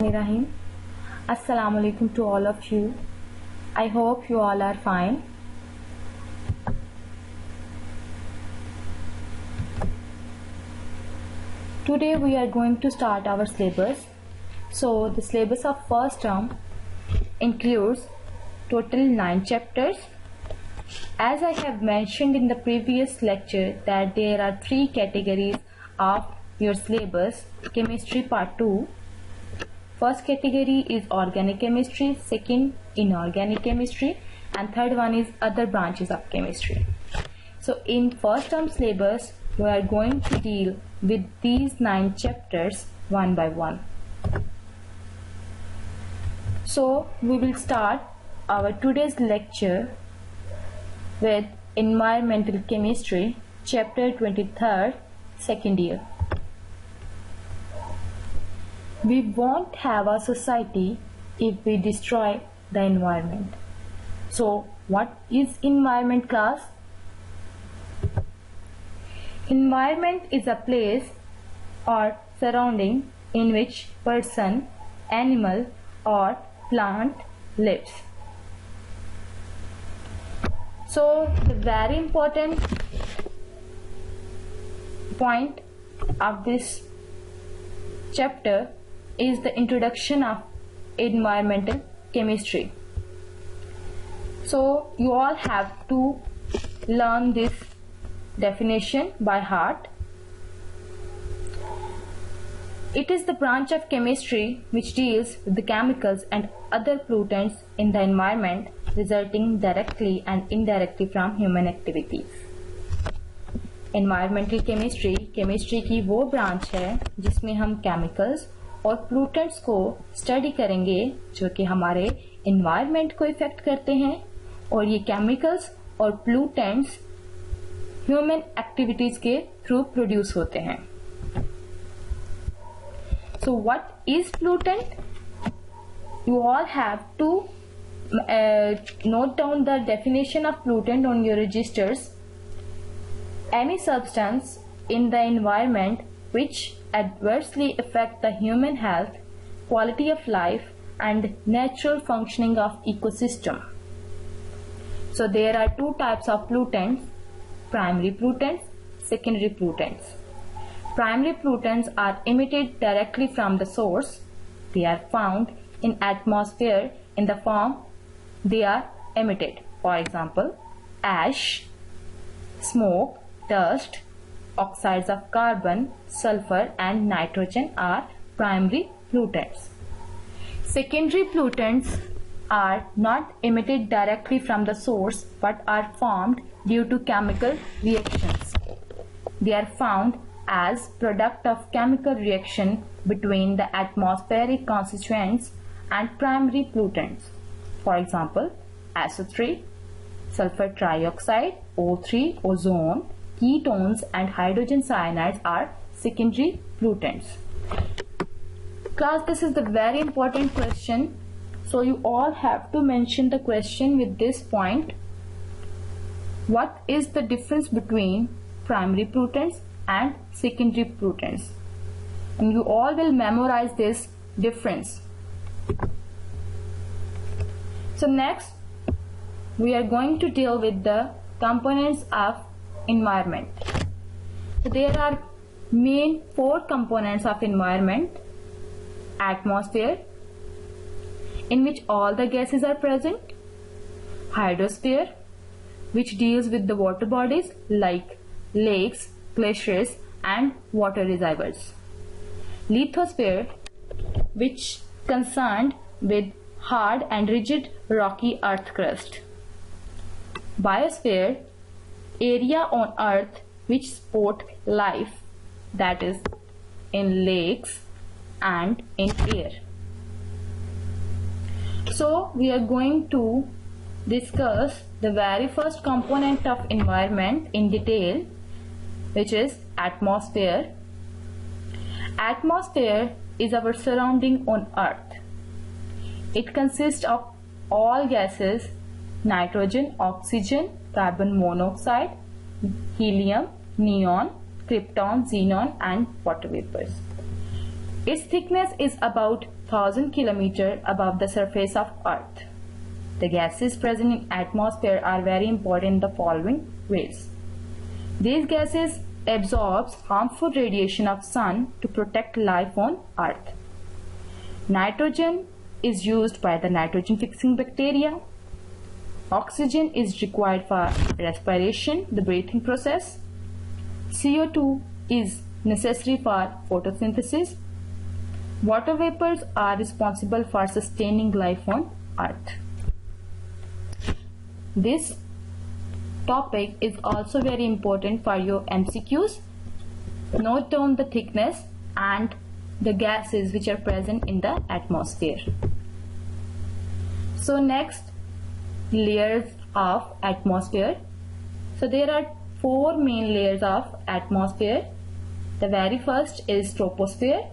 Bismillahirrahmanirrahim. Assalamu alaikum to all of you. I hope you all are fine. Today we are going to start our syllabus. So the syllabus of first term includes total 9 chapters. As I have mentioned in the previous lecture that there are 3 categories of your syllabus. Chemistry part 2. First category is organic chemistry, second inorganic chemistry, and third one is other branches of chemistry. So in first term syllabus we are going to deal with these 9 chapters one by one. So we will start our today's lecture with environmental chemistry, chapter 23rd, second year. We won't have a society if we destroy the environment. So what is environment, class? Environment is a place or surrounding in which person, animal or plant lives. So the very important point of this chapter is the introduction of environmental chemistry. So you all have to learn this definition by heart. It is the branch of chemistry which deals with the chemicals and other pollutants in the environment resulting directly and indirectly from human activities. Environmental chemistry chemistry की वो branch है जिसमें हम chemicals और pollutants को study करेंगे जो कि हमारे एनवायरनमेंट को इफेक्ट करते हैं, और ये केमिकल्स और पोल्यूटेंट्स ह्यूमन एक्टिविटीज के थ्रू प्रोड्यूस होते हैं. So what is pollutant? You all have to note down the definition of pollutant on your registers. Any substance in the environment which adversely affect the human health, quality of life and natural functioning of ecosystem. So there are 2 types of pollutants: primary pollutants, secondary pollutants. Primary pollutants are emitted directly from the source. They are found in atmosphere in the form they are emitted. For example, ash, smoke, dust, oxides of carbon, sulfur and nitrogen are primary pollutants. Secondary pollutants are not emitted directly from the source but are formed due to chemical reactions. They are found as product of chemical reaction between the atmospheric constituents and primary pollutants. For example, SO3, sulfur trioxide, O3, ozone, ketones and hydrogen cyanides are secondary pollutants. Class, this is the very important question. So you all have to mention the question with this point. What is the difference between primary pollutants and secondary pollutants? And you all will memorize this difference. So next we are going to deal with the components of environment. So there are main 4 components of environment. Atmosphere, in which all the gases are present. Hydrosphere, which deals with the water bodies like lakes, glaciers and water reservoirs. Lithosphere, which concerned with hard and rigid rocky earth crust. Biosphere, area on earth which support life, that is in lakes and in air. So we are going to discuss the very first component of environment in detail, which is atmosphere. Atmosphere is our surrounding on earth. It consists of all gases: nitrogen, oxygen, carbon monoxide, helium, neon, krypton, xenon and water vapors. Its thickness is about 1,000 kilometers above the surface of Earth. The gases present in atmosphere are very important in the following ways. These gases absorb harmful radiation of sun to protect life on Earth. Nitrogen is used by the nitrogen fixing bacteria. Oxygen is required for respiration, the breathing process. CO2 is necessary for photosynthesis. Water vapors are responsible for sustaining life on Earth. This topic is also very important for your MCQs. Note down the thickness and the gases which are present in the atmosphere. So next, layers of atmosphere. So there are 4 main layers of atmosphere. The very first is troposphere,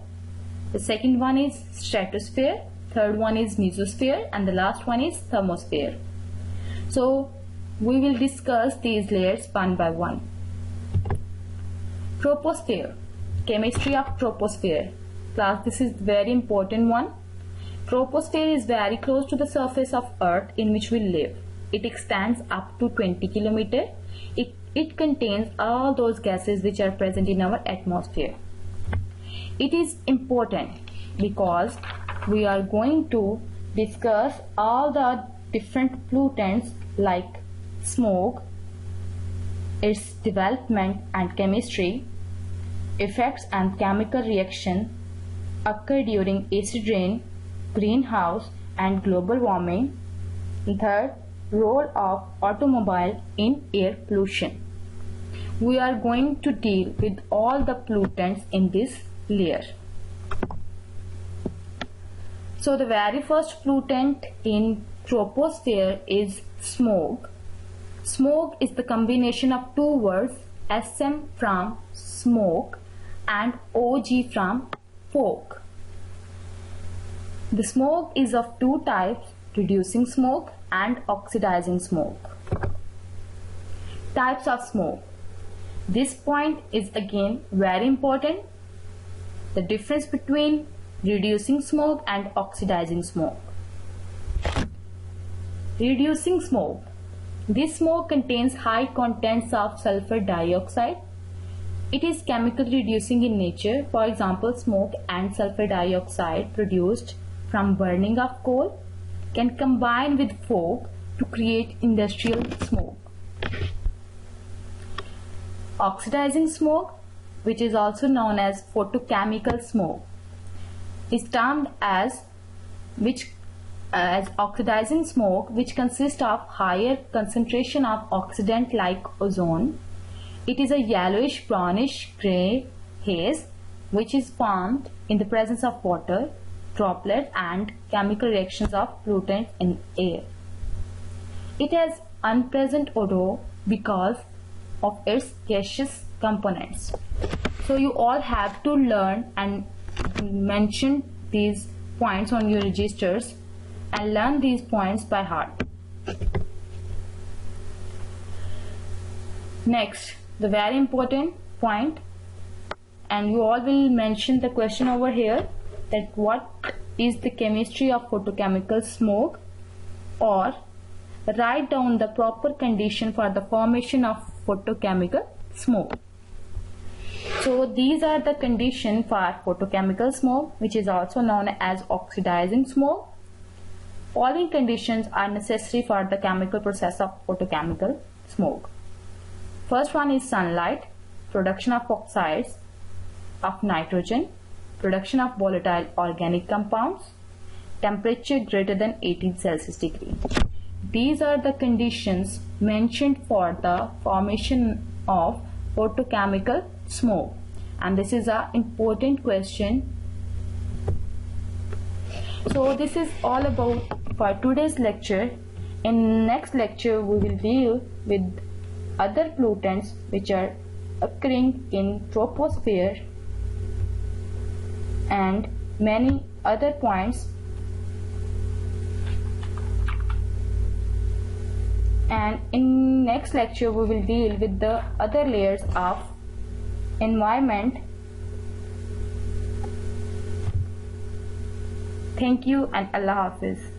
the second one is stratosphere, third one is mesosphere, and the last one is thermosphere. So we will discuss these layers one by one. Troposphere, chemistry of troposphere. Class, this is very important one. Troposphere is very close to the surface of Earth in which we live. It extends up to 20 kilometers. It contains all those gases which are present in our atmosphere. It is important because we are going to discuss all the different pollutants like smoke, its development and chemistry, effects and chemical reaction occur during acid rain, greenhouse and global warming. Third, role of automobile in air pollution. We are going to deal with all the pollutants in this layer. So the very first pollutant in troposphere is smoke. Smoke is the combination of 2 words, SM from smoke and OG from fog. The smoke is of 2 types, reducing smoke and oxidizing smoke. Types of smoke. This point is again very important. The difference between reducing smoke and oxidizing smoke. Reducing smoke. This smoke contains high contents of sulfur dioxide. It is chemically reducing in nature. For example, smoke and sulfur dioxide produced from burning of coal can combine with fog to create industrial smoke. Oxidizing smoke, which is also known as photochemical smoke, is termed as oxidizing smoke, which consists of higher concentration of oxidant like ozone. It is a yellowish brownish gray haze which is formed in the presence of water, droplets and chemical reactions of pollutants in air. It has unpleasant odor because of its gaseous components. So you all have to learn and mention these points on your registers and learn these points by heart. Next, the very important point, and you all will mention the question over here, that what is the chemistry of photochemical smoke, or write down the proper condition for the formation of photochemical smoke. So these are the conditions for photochemical smoke, which is also known as oxidizing smoke. Following conditions are necessary for the chemical process of photochemical smoke. First one is sunlight, production of oxides of nitrogen, production of volatile organic compounds, temperature greater than 18 Celsius degree. These are the conditions mentioned for the formation of photochemical smoke, and this is an important question. So this is all about for today's lecture. In next lecture we will deal with other pollutants which are occurring in troposphere and many other points, and in next lecture we will deal with the other layers of environment Thank you and Allah Hafiz.